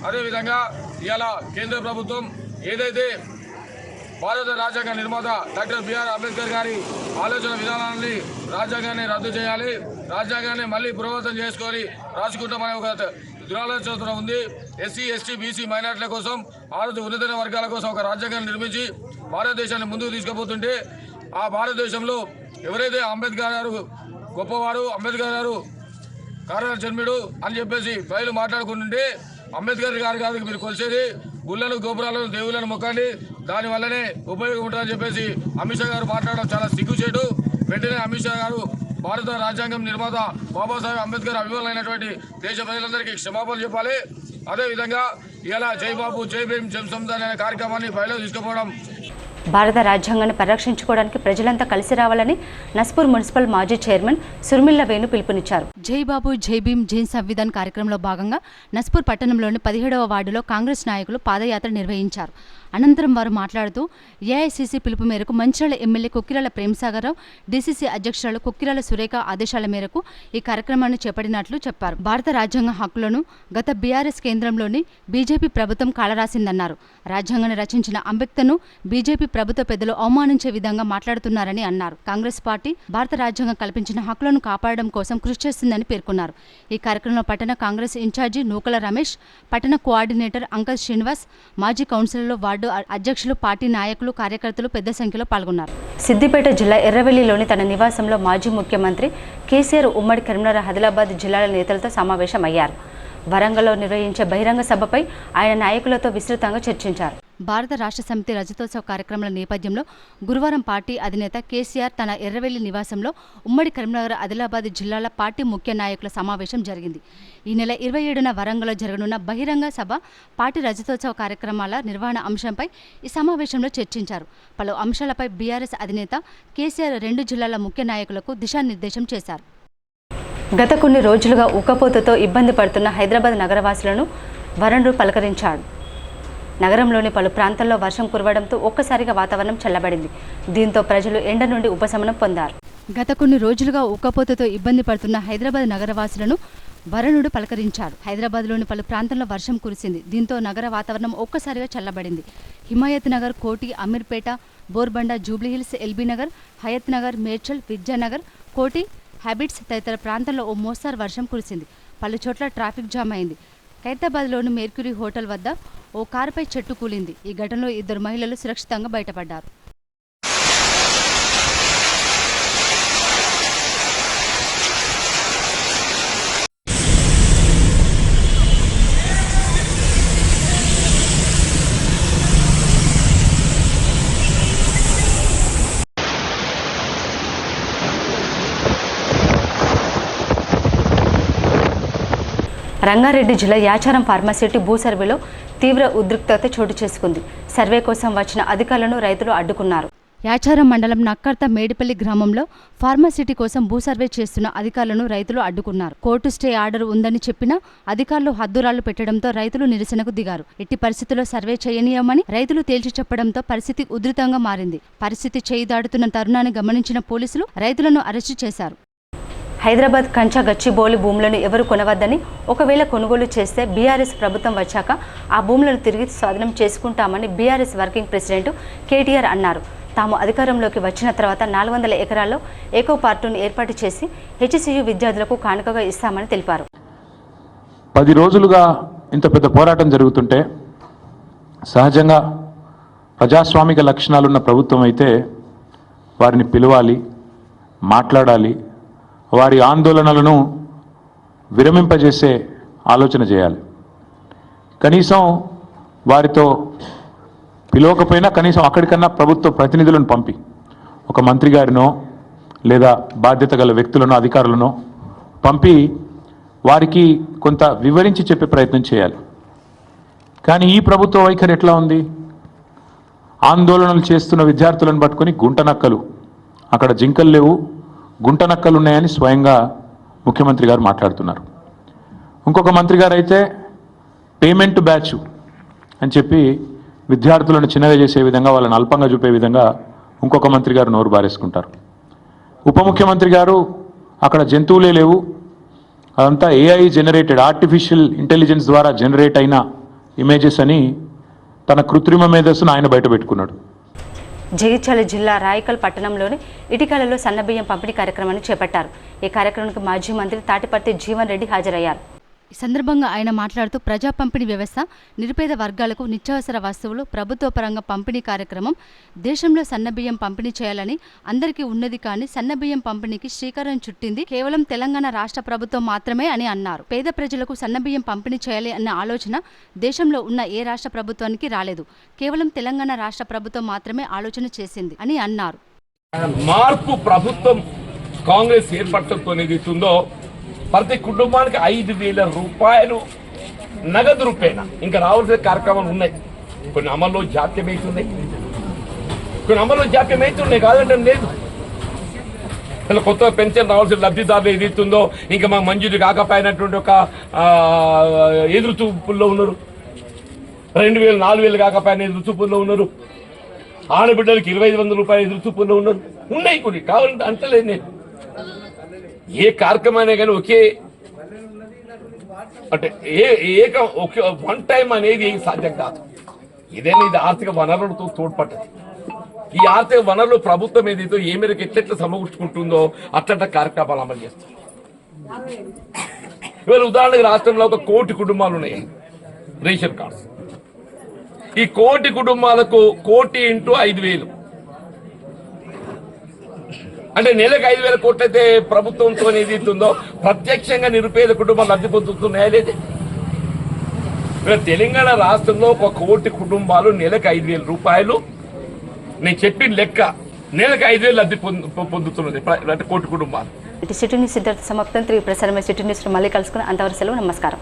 అదేవిధంగా ఇవాళ కేంద్ర ప్రభుత్వం ఏదైతే భారత రాజ్యాంగ నిర్మాత డాక్టర్ బిఆర్ అంబేద్కర్ గారి ఆలోచన విధానాన్ని రాజ్యాంగాన్ని రద్దు చేయాలి, రాజ్యాంగాన్ని మళ్ళీ పునరావృతం చేసుకొని రాసుకుంటామనే ఒక దురాలోచన ఉంది. ఎస్సీ, ఎస్టీ, బీసీ మైనార్టీల కోసం, ఉన్నత వర్గాల కోసం ఒక రాజ్యాంగాన్ని నిర్మించి భారతదేశాన్ని ముందుకు తీసుకుపోతుంటే, ఆ భారతదేశంలో ఎవరైతే అంబేద్కర్ గారు గొప్పవారు, అంబేద్కర్ గారు కారణ జన్ముడు అని చెప్పేసి ప్రజలు మాట్లాడుకుంటుంటే, అంబేద్కర్ గారి గారికి మీరు కొలిసేది గుళ్ళను, గోపురాలను, దేవుళ్ళను మొక్కండి, దానివల్లనే ఉపయోగం ఉంటుందని చెప్పేసి అమిత్ షా గారు మాట్లాడడం చాలా సిగ్గుచేటు. వెంటనే అమిత్ షా గారు భారత రాజ్యాంగం నిర్మాత బాబాసాహెబ్ అంబేద్కర్ అభిమానులైనటువంటి దేశ ప్రజలందరికీ క్షమాపణలు చెప్పాలి. అదేవిధంగా ఇలా జై బాబు, జై భీమ్, జై సంవిధాన్ అనే కార్యక్రమాన్ని బయలు తీసుకుపోవడం. భారత రాజ్యాంగాన్ని పరిరక్షించుకోవడానికి ప్రజలంతా కలిసి రావాలని నస్పూర్ మున్సిపల్ మాజీ చైర్మన్ సుర్మిల్ల వేణు పిలుపునిచ్చారు. జై బాబు, జై భీమ్, జై సంవిధాన్ కార్యక్రమంలో భాగంగా నస్పూర్ పట్టణంలోని 17వ వార్డులో కాంగ్రెస్ నాయకులు పాదయాత్ర నిర్వహించారు. అనంతరం వారు మాట్లాడుతూ ఏఐసీసీ పిలుపు మేరకు మంచిర్యాల ఎమ్మెల్యే కొక్కిరాల ప్రేమసాగరరావు, డీసీసీ అధ్యక్షురాలు కొక్కిరాల సురేఖ ఆదేశాల మేరకు ఈ కార్యక్రమాన్ని చేపట్టినట్లు చెప్పారు. భారత రాజ్యాంగ హక్కులను గత బీఆర్ఎస్ కేంద్రంలోని బీజేపీ ప్రభుత్వం కాలరాసిందన్నారు. రాజ్యాంగాన్ని రచించిన అంబేద్కర్ను బీజేపీ ప్రభుత్వ పెద్దలు అవమానించే విధంగా మాట్లాడుతున్నారని అన్నారు. కాంగ్రెస్ పార్టీ భారత రాజ్యాంగం కల్పించిన హక్కులను కాపాడడం కోసం కృషి చేస్తుందని పేర్కొన్నారు. ఈ కార్యక్రమంలో పట్టణ కాంగ్రెస్ ఇన్ఛార్జి నూకల రమేష్, పట్టణ కోఆర్డినేటర్ అంకల్ శ్రీనివాస్, మాజీ కౌన్సిలర్లు, వార్డు అధ్యక్షులు, పార్టీ నాయకులు, కార్యకర్తలు పెద్ద సంఖ్యలో పాల్గొన్నారు. సిద్దిపేట జిల్లా ఎర్రవెల్లిలోని తన నివాసంలో మాజీ ముఖ్యమంత్రి కేసీఆర్ ఉమ్మడి కరీంనగర్, ఆదిలాబాద్ జిల్లాల నేతలతో సమావేశమయ్యారు. వరంగల్లో నిర్వహించే బహిరంగ సభపై ఆయన నాయకులతో విస్తృతంగా చర్చించారు. భారత రాష్ట్ర సమితి రజతోత్సవ కార్యక్రమాల నేపథ్యంలో గురువారం పార్టీ అధినేత కేసీఆర్ తన ఎర్రవెల్లి నివాసంలో ఉమ్మడి కరీంనగర్, ఆదిలాబాద్ జిల్లాల పార్టీ ముఖ్య నాయకుల సమావేశం జరిగింది. ఈ నెల 27న వరంగల్లో జరగనున్న బహిరంగ సభ, పార్టీ రజతోత్సవ కార్యక్రమాల నిర్వహణ అంశంపై ఈ సమావేశంలో చర్చించారు. పలు అంశాలపై బీఆర్ఎస్ అధినేత కేసీఆర్ 2 జిల్లాల ముఖ్య నాయకులకు దిశానిర్దేశం చేశారు. గత కొన్ని రోజులుగా ఉక్కపోతతో ఇబ్బంది పడుతున్న హైదరాబాద్ నగరవాసులను వరుణుడు పలకరించాడు. నగరంలోని పలు ప్రాంతాల్లో వర్షం కురవడంతో ఒక్కసారిగా వాతావరణం చల్లబడింది. దీంతో ప్రజలు ఎండ నుండి ఉపశమనం పొందారు. గత కొన్ని రోజులుగా ఉక్కపోతతో ఇబ్బంది పడుతున్న హైదరాబాద్ నగరవాసులను వరుణుడు పలకరించాడు. హైదరాబాద్లోని పలు ప్రాంతాల్లో వర్షం కురిసింది. దీంతో నగర వాతావరణం ఒక్కసారిగా చల్లబడింది. హిమాయత్ నగర్, కోటి, అమీర్పేట, బోర్బండ, జూబ్లీహిల్స్, ఎల్బీ నగర్, హయత్ నగర్, మేడ్చల్, విద్యానగర్, కోటి, హ్యాబిట్స్ తదితర ప్రాంతాల్లో ఓ మోస్తారు వర్షం కురిసింది. పలు చోట్ల ట్రాఫిక్ జామ్ అయింది. ఖైరతాబాద్లోని మెర్క్యూరీ హోటల్ వద్ద ఓ కారుపై చెట్టు కూలింది. ఈ ఘటనలో 2 మహిళలు సురక్షితంగా బయటపడ్డారు. రంగారెడ్డి జిల్లా యాచారం ఫార్మాసిటీ భూ సర్వేలో తీవ్ర ఉద్రిక్తత చోటు చేసుకుంది. సర్వే కోసం వచ్చిన అధికారులను రైతులు అడ్డుకున్నారు. యాచారం మండలం నక్కర్త మేడిపల్లి గ్రామంలో ఫార్మాసిటీ కోసం భూ సర్వే చేస్తున్న అధికారులను రైతులు అడ్డుకున్నారు. కోర్టు స్టే ఆర్డర్ ఉందని చెప్పినా అధికారులు హద్దురాళ్లు పెట్టడంతో రైతులు నిరసనకు దిగారు. ఎట్టి పరిస్థితుల్లో సర్వే చేయనీయమని రైతులు తేల్చి చెప్పడంతో పరిస్థితి ఉధృతంగా మారింది. పరిస్థితి చేయి దాడుతున్న తరుణాన్ని గమనించిన పోలీసులు రైతులను అరెస్టు చేశారు. హైదరాబాద్ కంచా గచ్చిబౌలి భూములను ఎవరు కొనవద్దని, ఒకవేళ కొనుగోలు చేస్తే బీఆర్ఎస్ ప్రభుత్వం వచ్చాక ఆ భూములను తిరిగి స్వాధీనం చేసుకుంటామని బీఆర్ఎస్ వర్కింగ్ ప్రెసిడెంట్ కేటీఆర్ అన్నారు. తాము అధికారంలోకి వచ్చిన తర్వాత 400 ఎకరాల్లో ఏకో పార్కును ఏర్పాటు చేసి హెచ్సియు విద్యార్థులకు కానుకగా ఇస్తామని తెలిపారు. 10 రోజులుగా ఇంత పెద్ద పోరాటం జరుగుతుంటే సహజంగా ప్రజాస్వామిక లక్షణాలున్న ప్రభుత్వం అయితే వారిని పిలవాలి, మాట్లాడాలి, వారి ఆందోళనలను విరమింపజేసే ఆలోచన చేయాలి. కనీసం వారితో పిలవకపోయినా కనీసం అక్కడికన్నా ప్రభుత్వ ప్రతినిధులను పంపి ఒక మంత్రి గారినో లేదా బాధ్యత గల వ్యక్తులను, అధికారులను పంపి వారికి కొంత వివరించి చెప్పే ప్రయత్నం చేయాలి. కానీ ఈ ప్రభుత్వ వైఖరి ఎట్లా ఉంది? ఆందోళనలు చేస్తున్న విద్యార్థులను పట్టుకొని గుంటనక్కలు, అక్కడ జింకలు లేవు, గుంటనక్కలు ఉన్నాయని స్వయంగా ముఖ్యమంత్రి గారు మాట్లాడుతున్నారు. ఇంకొక మంత్రి గారు అయితే పేమెంట్ బ్యాచ్ అని చెప్పి విద్యార్థులను చిన్నగా చేసే విధంగా, వాళ్ళని అల్పంగా చూపే విధంగా ఇంకొక మంత్రి గారు నోరు బారేసుకుంటారు. ఉప ముఖ్యమంత్రి గారు అక్కడ జంతువులే లేవు, అదంతా ఏఐ జనరేటెడ్, ఆర్టిఫిషియల్ ఇంటెలిజెన్స్ ద్వారా జనరేట్ అయిన ఇమేజెస్ అని తన కృత్రిమ మేధస్సును ఆయన బయట పెట్టుకున్నాడు. జగిత్యాల జిల్లా రాయకల్ పట్టణంలోని ఇటికలలో సన్నబియ్యం పంపిణీ కార్యక్రమాన్ని చేపట్టారు. ఈ కార్యక్రమానికి మాజీ మంత్రి తాటిపర్తి జీవన్ రెడ్డి హాజరయ్యారు. ఈ సందర్భంగా ఆయన మాట్లాడుతూ ప్రజా పంపిణీ వ్యవస్థ, నిరుపేద వర్గాలకు నిత్యావసర వస్తువులు, ప్రభుత్వ పరంగా పంపిణీ కార్యక్రమం, దేశంలో సన్నబియ్యం పంపిణీ చేయాలని అందరికీ ఉన్నది, కానీ సన్నబియ్యం పంపిణీకి శ్రీకారం చుట్టింది కేవలం తెలంగాణ రాష్ట్ర ప్రభుత్వం మాత్రమే అని అన్నారు. పేద ప్రజలకు సన్నబియ్యం పంపిణీ చేయాలి అన్న ఆలోచన దేశంలో ఉన్న ఏ రాష్ట్ర ప్రభుత్వానికి రాలేదు, కేవలం తెలంగాణ రాష్ట్ర ప్రభుత్వం మాత్రమే ఆలోచన చేసింది అని అన్నారు. మార్పు ప్రభుత్వం కాంగ్రెస్ ఏర్పడటంతో ఏదైతుందో ప్రతి కుటుంబానికి 5,000 రూపాయలు నగదు రూపేనా ఇంకా రావాల్సిన కార్యక్రమాలు ఉన్నాయి. కొన్ని అమల్లో జాప్యమవుతున్నాయి, కాదంటే లేదు. అసలు కొత్తగా పెన్షన్ రావాల్సిన లబ్ధిదారులు ఏదైతుందో ఇంకా మాకు మంజూరు కాకపోయినటువంటి ఒక ఎదురు చూపుల్లో ఉన్నారు. 2000 4000 కాకపోయినా ఎదురు చూపుల్లో ఉన్నారు. ఆడబిడ్డలకి 2500 రూపాయలు ఎదురు చూపుల్లో ఉన్నారు. ఉన్నాయి కొన్ని కావాలంటే అంటలేదు నేను. ఏ కార్యక్రమాన్ని కానీ ఒకే అంటే ఒకే వన్ టైం అనేది సాధ్యం కాదు. ఇదేనా ఇది ఆర్థిక వనరులతో తోడ్పడ్డది. ఈ ఆర్థిక వనరులు ప్రభుత్వం ఏదైతే ఏ మేరకు ఎట్లెట్లా సమకూర్చుకుంటుందో అట్లంట కార్యక్రమాలు అమలు చేస్తుంది. ఇవాళ ఉదాహరణకు రాష్ట్రంలో 1 కోటి కుటుంబాలు ఉన్నాయి రేషన్ కార్డ్స్. ఈ 1 కోటి కుటుంబాలకు 1 కోటి ఇంటూ 5,000 అంటే నెలకు 5,000 కోట్లు అయితే ప్రభుత్వంతో ఏది ఇస్తుందో ప్రత్యక్షంగా నిరుపేద కుటుంబాలు లబ్ధి పొందుతున్నాయా లేదే? తెలంగాణ రాష్ట్రంలో 1 కోటి కుటుంబాలు నెలకు 5,000 రూపాయలు, నేను చెప్పిన లెక్క నెలకు 5,000 లబ్ధి పొందుతున్నది అంటే 1 కోటి కుటుంబాలు. సిటీ న్యూస్ ఇంతటితో సమాప్తం. 3 ప్రసారమైన సిటీ న్యూస్లో మళ్ళీ కలుసుకుని అంతవరకు సెలవు. నమస్కారం.